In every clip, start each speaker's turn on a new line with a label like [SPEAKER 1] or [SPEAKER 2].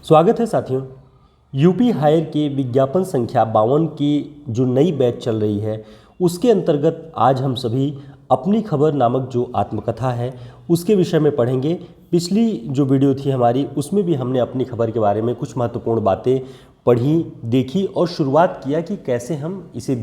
[SPEAKER 1] स्वागत है साथियों। यूपी हायर के विज्ञापन संख्या 52 की जो नई बैच चल रही है उसके अंतर्गत आज हम सभी अपनी खबर नामक जो आत्मकथा है उसके विषय में पढ़ेंगे। पिछली जो वीडियो थी हमारी उसमें भी हमने अपनी खबर के बारे में कुछ महत्वपूर्ण बातें पढ़ी, देखी और शुरुआत किया कि कैसे हम इसे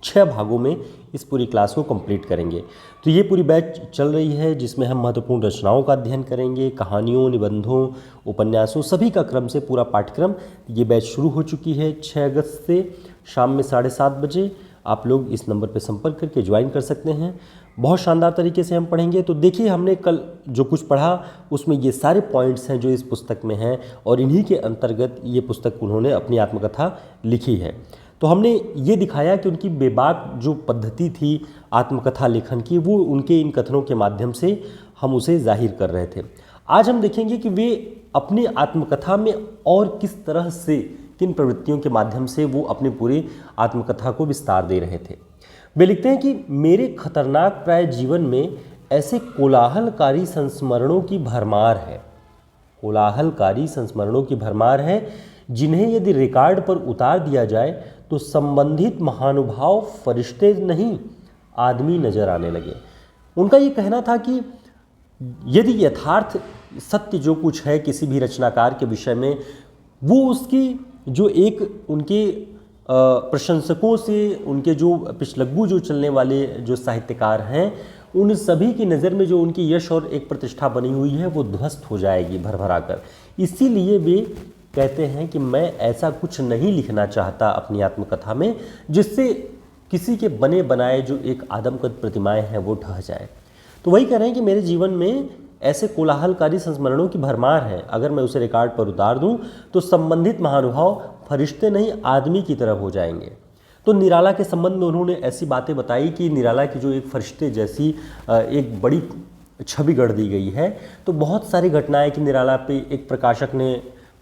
[SPEAKER 1] 6 भागों में इस पूरी क्लास को कंप्लीट करेंगे। तो ये पूरी बैच चल रही है जिसमें हम महत्वपूर्ण रचनाओं का अध्ययन करेंगे, कहानियों, निबंधों, उपन्यासों सभी का क्रम से पूरा पाठ्यक्रम। ये बैच शुरू हो चुकी है 6 अगस्त से शाम में 7:30 बजे। आप लोग इस नंबर पर संपर्क करके ज्वाइन कर सकते हैं। बहुत शानदार तरीके से हम पढ़ेंगे। तो देखिए, हमने कल जो कुछ पढ़ा उसमें ये सारे पॉइंट्स हैं जो इस पुस्तक में हैं और इन्हीं के अंतर्गत ये पुस्तक उन्होंने अपनी आत्मकथा लिखी है। तो हमने ये दिखाया कि उनकी बेबाक जो पद्धति थी आत्मकथा लेखन की, वो उनके इन कथनों के माध्यम से हम उसे जाहिर कर रहे थे। आज हम देखेंगे कि वे अपनी आत्मकथा में और किस तरह से, किन प्रवृत्तियों के माध्यम से वो अपनी पूरी आत्मकथा को विस्तार दे रहे थे। वे लिखते हैं कि मेरे खतरनाक प्राय जीवन में ऐसे कोलाहलकारी संस्मरणों की भरमार है, कोलाहलकारी संस्मरणों की भरमार है जिन्हें यदि रिकॉर्ड पर उतार दिया जाए तो संबंधित महानुभाव फरिश्ते नहीं आदमी नजर आने लगे। उनका ये कहना था कि यदि यथार्थ सत्य जो कुछ है किसी भी रचनाकार के विषय में, वो उसकी जो एक उनके प्रशंसकों से, उनके जो पिछलग्गू जो चलने वाले जो साहित्यकार हैं, उन सभी की नज़र में जो उनकी यश और एक प्रतिष्ठा बनी हुई है वो ध्वस्त हो जाएगी भरभरा कर। इसीलिए वे कहते हैं कि मैं ऐसा कुछ नहीं लिखना चाहता अपनी आत्मकथा में जिससे किसी के बने बनाए जो एक आदमकद प्रतिमाएं हैं वो ढह जाए। तो वही कह रहे हैं कि मेरे जीवन में ऐसे कोलाहलकारी संस्मरणों की भरमार है, अगर मैं उसे रिकॉर्ड पर उतार दूं तो संबंधित महानुभाव फरिश्ते नहीं आदमी की तरह हो जाएंगे। तो निराला के संबंध में उन्होंने ऐसी बातें बताई कि निराला की जो एक फरिश्ते जैसी एक बड़ी छवि गढ़ दी गई है। तो बहुत सारी घटनाएं कि निराला पे एक प्रकाशक ने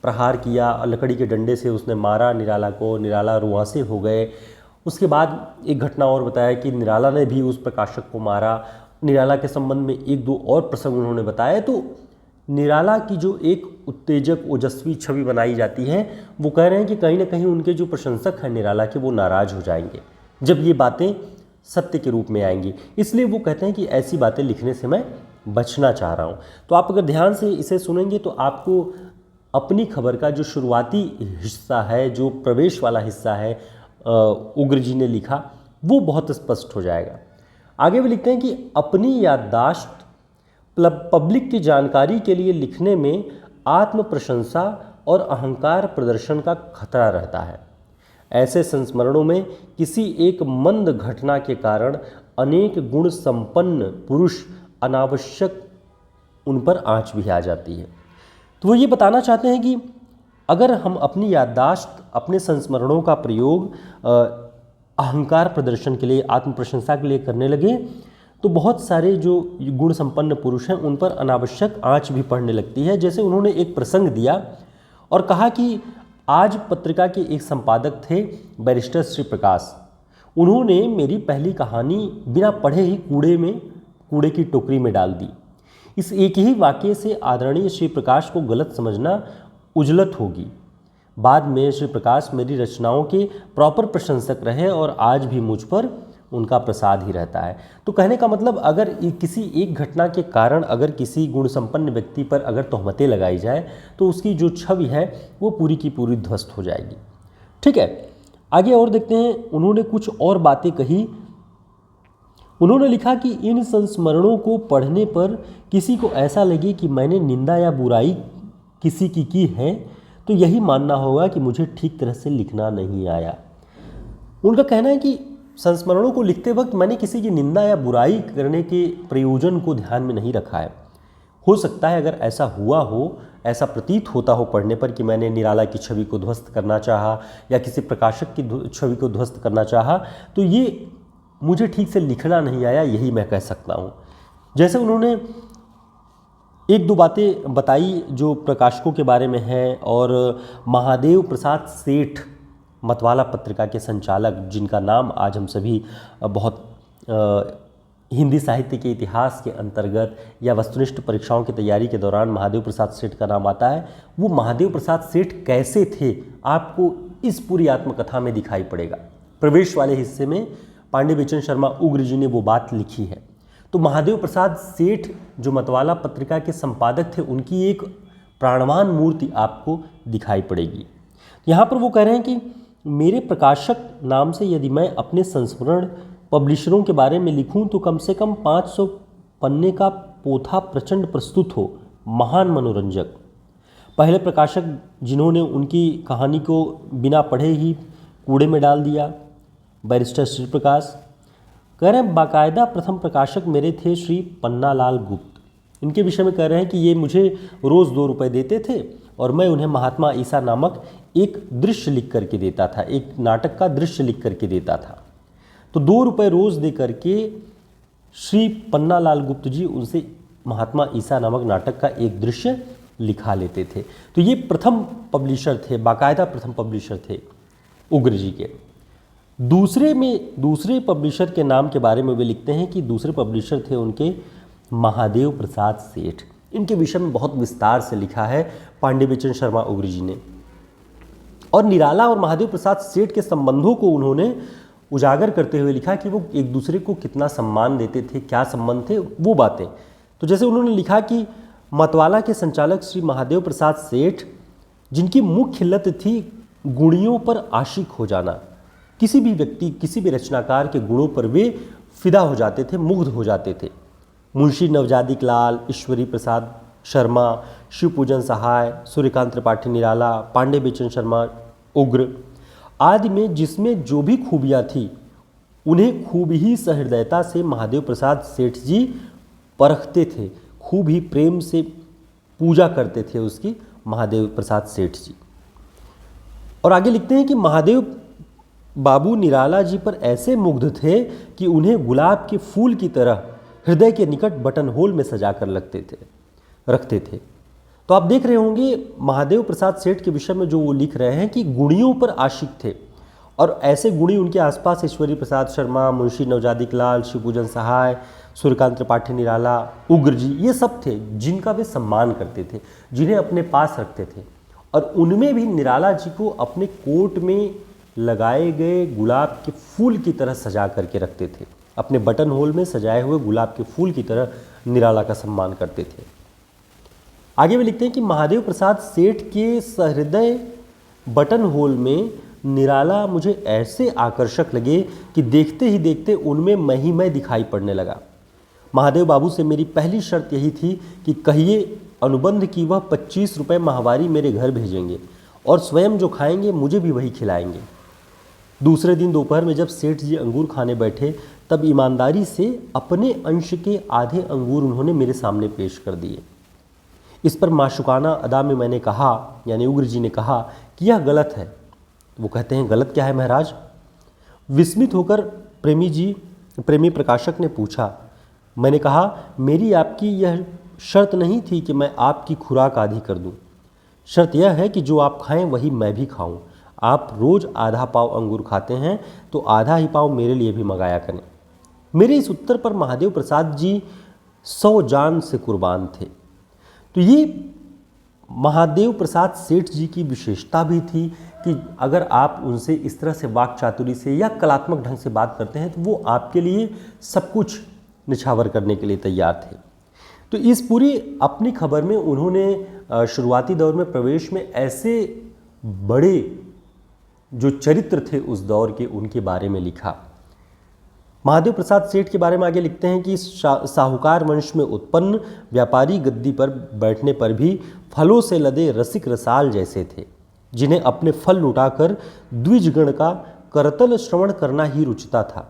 [SPEAKER 1] प्रहार किया, लकड़ी के डंडे से उसने मारा निराला को, निराला रुआंसे हो गए। उसके बाद एक घटना और बताया कि निराला ने भी उस प्रकाशक को मारा। निराला के संबंध में एक दो और प्रसंग उन्होंने बताए। तो निराला की जो एक उत्तेजक ओजस्वी छवि बनाई जाती है, वो कह रहे हैं कि कहीं ना कहीं उनके जो प्रशंसक हैं निराला के, वो नाराज हो जाएंगे जब ये बातें सत्य के रूप में आएंगी। इसलिए वो कहते हैं कि ऐसी बातें लिखने से मैं बचना चाह रहा हूँ। तो आप अगर ध्यान से इसे सुनेंगे तो आपको अपनी खबर का जो शुरुआती हिस्सा है, जो प्रवेश वाला हिस्सा है उग्र जी ने लिखा, वो बहुत स्पष्ट हो जाएगा। आगे भी लिखते हैं कि अपनी याददाश्त पब्लिक की जानकारी के लिए लिखने में आत्म प्रशंसा और अहंकार प्रदर्शन का खतरा रहता है। ऐसे संस्मरणों में किसी एक मंद घटना के कारण अनेक गुण संपन्न पुरुष अनावश्यक उन पर आंच भी आ जाती है। तो वो ये बताना चाहते हैं कि अगर हम अपनी याददाश्त, अपने संस्मरणों का प्रयोग अहंकार प्रदर्शन के लिए, आत्म प्रशंसा के लिए करने लगे तो बहुत सारे जो गुण संपन्न पुरुष हैं उन पर अनावश्यक आंच भी पड़ने लगती है। जैसे उन्होंने एक प्रसंग दिया और कहा कि आज पत्रिका के एक संपादक थे बैरिस्टर श्री प्रकाश। उन्होंने मेरी पहली कहानी बिना पढ़े ही कूड़े की टोकरी में डाल दी। इस एक ही वाक्य से आदरणीय श्री प्रकाश को गलत समझना उजलत होगी। बाद में श्री प्रकाश मेरी रचनाओं के प्रॉपर प्रशंसक रहे और आज भी मुझ पर उनका प्रसाद ही रहता है। तो कहने का मतलब, अगर किसी एक घटना के कारण अगर किसी गुण संपन्न व्यक्ति पर अगर तोहमतें लगाई जाए तो उसकी जो छवि है वो पूरी की पूरी ध्वस्त हो जाएगी। ठीक है, आगे और देखते हैं। उन्होंने कुछ और बातें कही। उन्होंने लिखा कि इन संस्मरणों को पढ़ने पर किसी को ऐसा लगे कि मैंने निंदा या बुराई किसी की है तो यही मानना होगा कि मुझे ठीक तरह से लिखना नहीं आया। उनका कहना है कि संस्मरणों को लिखते वक्त मैंने किसी की निंदा या बुराई करने के प्रयोजन को ध्यान में नहीं रखा है। हो सकता है अगर ऐसा हुआ हो, ऐसा प्रतीत होता हो पढ़ने पर कि मैंने निराला की छवि को ध्वस्त करना चाहा या किसी प्रकाशक की छवि को ध्वस्त करना चाहा, तो ये मुझे ठीक से लिखना नहीं आया, यही मैं कह सकता हूँ। जैसे उन्होंने एक दो बातें बताई जो प्रकाशकों के बारे में है। और महादेव प्रसाद सेठ मतवाला पत्रिका के संचालक, जिनका नाम आज हम सभी बहुत हिंदी साहित्य के इतिहास के अंतर्गत या वस्तुनिष्ठ परीक्षाओं की तैयारी के दौरान महादेव प्रसाद सेठ का नाम आता है। वो महादेव प्रसाद सेठ कैसे थे आपको इस पूरी आत्मकथा में दिखाई पड़ेगा। प्रवेश वाले हिस्से में पांडे बेचन शर्मा उग्र जी ने वो बात लिखी है। तो महादेव प्रसाद सेठ जो मतवाला पत्रिका के संपादक थे, उनकी एक प्राणवान मूर्ति आपको दिखाई पड़ेगी। यहाँ पर वो कह रहे हैं कि मेरे प्रकाशक नाम से यदि मैं अपने संस्मरण पब्लिशरों के बारे में लिखूं तो कम से कम 500 पन्ने का पोथा प्रचंड प्रस्तुत हो, महान मनोरंजक। पहले प्रकाशक जिन्होंने उनकी कहानी को बिना पढ़े ही कूड़े में डाल दिया, बैरिस्टर श्री प्रकाश। कह रहे हैं बाकायदा प्रथम प्रकाशक मेरे थे श्री पन्नालाल गुप्त। इनके विषय में कह रहे हैं कि ये मुझे रोज़ 2 रुपये देते थे और मैं उन्हें महात्मा ईसा नामक एक दृश्य लिख करके देता था, एक नाटक का दृश्य लिख करके देता था। तो 2 रुपये रोज़ दे करके श्री पन्नालाल गुप्त जी उनसे महात्मा ईसा नामक नाटक का एक दृश्य लिखा लेते थे। तो ये प्रथम पब्लिशर थे, बाकायदा प्रथम पब्लिशर थे उग्र जी के। दूसरे पब्लिशर के नाम के बारे में वे लिखते हैं कि दूसरे पब्लिशर थे उनके महादेव प्रसाद सेठ। इनके विषय में बहुत विस्तार से लिखा है पांडे बेचन शर्मा उग्र जी ने। और निराला और महादेव प्रसाद सेठ के संबंधों को उन्होंने उजागर करते हुए लिखा कि वो एक दूसरे को कितना सम्मान देते थे, क्या संबंध थे, वो बातें। तो जैसे उन्होंने लिखा कि मतवाला के संचालक श्री महादेव प्रसाद सेठ, जिनकी मुख्य लत थी गुणियों पर आशिक हो जाना। किसी भी व्यक्ति, किसी भी रचनाकार के गुणों पर वे फिदा हो जाते थे, मुग्ध हो जाते थे। मुंशी नवजादिक लाल, ईश्वरी प्रसाद शर्मा, शिवपूजन सहाय, सूर्यकांत त्रिपाठी निराला, पांडे बेचन शर्मा उग्र आदि में जिसमें जो भी खूबियाँ थी उन्हें खूब ही सहृदयता से महादेव प्रसाद सेठ जी परखते थे, खूब ही प्रेम से पूजा करते थे उसकी महादेव प्रसाद सेठ जी। और आगे लिखते हैं कि महादेव बाबू निराला जी पर ऐसे मुग्ध थे कि उन्हें गुलाब के फूल की तरह हृदय के निकट बटन होल में सजा कर रखते थे। तो आप देख रहे होंगे महादेव प्रसाद सेठ के विषय में जो वो लिख रहे हैं कि गुणियों पर आशिक थे, और ऐसे गुणी उनके आसपास ईश्वरी प्रसाद शर्मा, मुंशी नवजादिक लाल, शिवपूजन सहाय, सूर्यकांत त्रिपाठी निराला, उग्र जी, ये सब थे जिनका वे सम्मान करते थे, जिन्हें अपने पास रखते थे। और उनमें भी निराला जी को अपने कोट में लगाए गए गुलाब के फूल की तरह सजा करके रखते थे, अपने बटन होल में सजाए हुए गुलाब के फूल की तरह निराला का सम्मान करते थे। आगे वे लिखते हैं कि महादेव प्रसाद सेठ के सहृदय बटन होल में निराला मुझे ऐसे आकर्षक लगे कि देखते ही देखते उनमें मैं दिखाई पड़ने लगा। महादेव बाबू से मेरी पहली शर्त यही थी कि कहिए अनुबंध की वह 25 रुपये माहवारी मेरे घर भेजेंगे और स्वयं जो खाएंगे मुझे भी वही खिलाएंगे। दूसरे दिन दोपहर में जब सेठ जी अंगूर खाने बैठे तब ईमानदारी से अपने अंश के आधे अंगूर उन्होंने मेरे सामने पेश कर दिए। इस पर माशुकाना अदा में मैंने कहा, यानी उग्र जी ने कहा कि यह गलत है। वो कहते हैं गलत क्या है महाराज? विस्मित होकर प्रेमी प्रकाशक ने पूछा। मैंने कहा मेरी आपकी यह शर्त नहीं थी कि मैं आपकी खुराक आधी कर दूं। शर्त यह है कि जो आप खाएं वही मैं भी खाऊं। आप रोज़ आधा पाव अंगूर खाते हैं तो आधा ही पाव मेरे लिए भी मंगाया करें। मेरे इस उत्तर पर महादेव प्रसाद जी 100 जान से कुर्बान थे। तो ये महादेव प्रसाद सेठ जी की विशेषता भी थी कि अगर आप उनसे इस तरह से वाक चातुरी से या कलात्मक ढंग से बात करते हैं तो वो आपके लिए सब कुछ निछावर करने के लिए तैयार थे। तो इस पूरी अपनी खबर में उन्होंने शुरुआती दौर में प्रवेश में ऐसे बड़े जो चरित्र थे उस दौर के, उनके बारे में लिखा। महादेव प्रसाद सेठ के बारे में आगे लिखते हैं कि साहूकार वंश में उत्पन्न व्यापारी गद्दी पर बैठने पर भी फलों से लदे रसिक रसाल जैसे थे, जिन्हें अपने फल लुटाकर द्विजगण का करतल श्रवण करना ही रुचता था।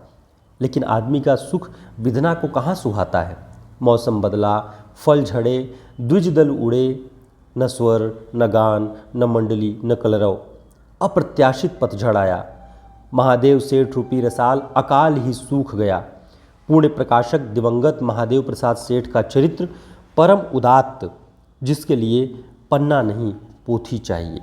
[SPEAKER 1] लेकिन आदमी का सुख विधना को कहाँ सुहाता है। मौसम बदला, फल झड़े, द्विज दल उड़े, न स्वर, न गान, न मंडली, न कलरव, अप्रत्याशित पतझड़ आया। महादेव सेठ रूपी रसाल अकाल ही सूख गया। पुण्य प्रकाशक दिवंगत महादेव प्रसाद सेठ का चरित्र परम उदात्त, जिसके लिए पन्ना नहीं पोथी चाहिए।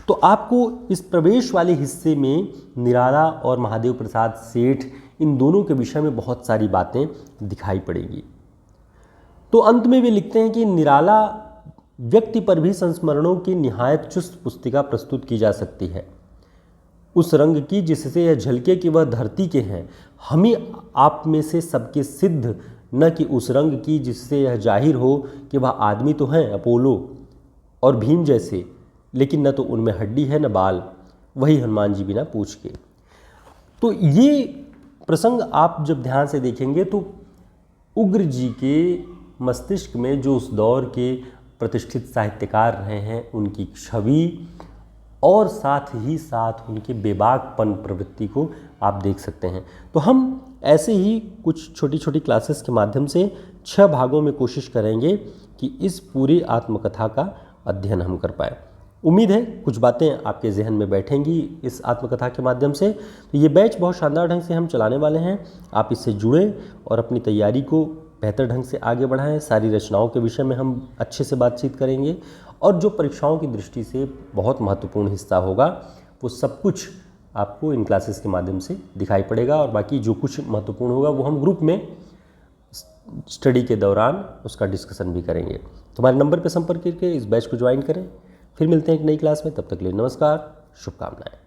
[SPEAKER 1] तो आपको इस प्रवेश वाले हिस्से में निराला और महादेव प्रसाद सेठ इन दोनों के विषय में बहुत सारी बातें दिखाई पड़ेगी। तो अंत में वे लिखते हैं कि निराला व्यक्ति पर भी संस्मरणों की निहायत चुस्त पुस्तिका प्रस्तुत की जा सकती है, उस रंग की जिससे यह झलके कि वह धरती के हैं, हम ही आप में से सबके सिद्ध, न कि उस रंग की जिससे यह जाहिर हो कि वह आदमी तो हैं अपोलो और भीम जैसे, लेकिन न तो उनमें हड्डी है न बाल, वही हनुमान जी बिना पूछ के। तो ये प्रसंग आप जब ध्यान से देखेंगे तो उग्र जी के मस्तिष्क में जो उस दौर के प्रतिष्ठित साहित्यकार रहे हैं उनकी छवि और साथ ही साथ उनके बेबाकपन प्रवृत्ति को आप देख सकते हैं। तो हम ऐसे ही कुछ छोटी छोटी क्लासेस के माध्यम से 6 भागों में कोशिश करेंगे कि इस पूरी आत्मकथा का अध्ययन हम कर पाए। उम्मीद है कुछ बातें आपके जहन में बैठेंगी इस आत्मकथा के माध्यम से। तो ये बैच बहुत शानदार ढंग से हम चलाने वाले हैं, आप इससे जुड़ें और अपनी तैयारी को बेहतर ढंग से आगे बढ़ाएं। सारी रचनाओं के विषय में हम अच्छे से बातचीत करेंगे और जो परीक्षाओं की दृष्टि से बहुत महत्वपूर्ण हिस्सा होगा वो सब कुछ आपको इन क्लासेस के माध्यम से दिखाई पड़ेगा, और बाकी जो कुछ महत्वपूर्ण होगा वो हम ग्रुप में स्टडी के दौरान उसका डिस्कशन भी करेंगे। तो हमारे नंबर पर संपर्क करके इस बैच को ज्वाइन करें। फिर मिलते हैं एक नई क्लास में, तब तक के लिए नमस्कार, शुभकामनाएं।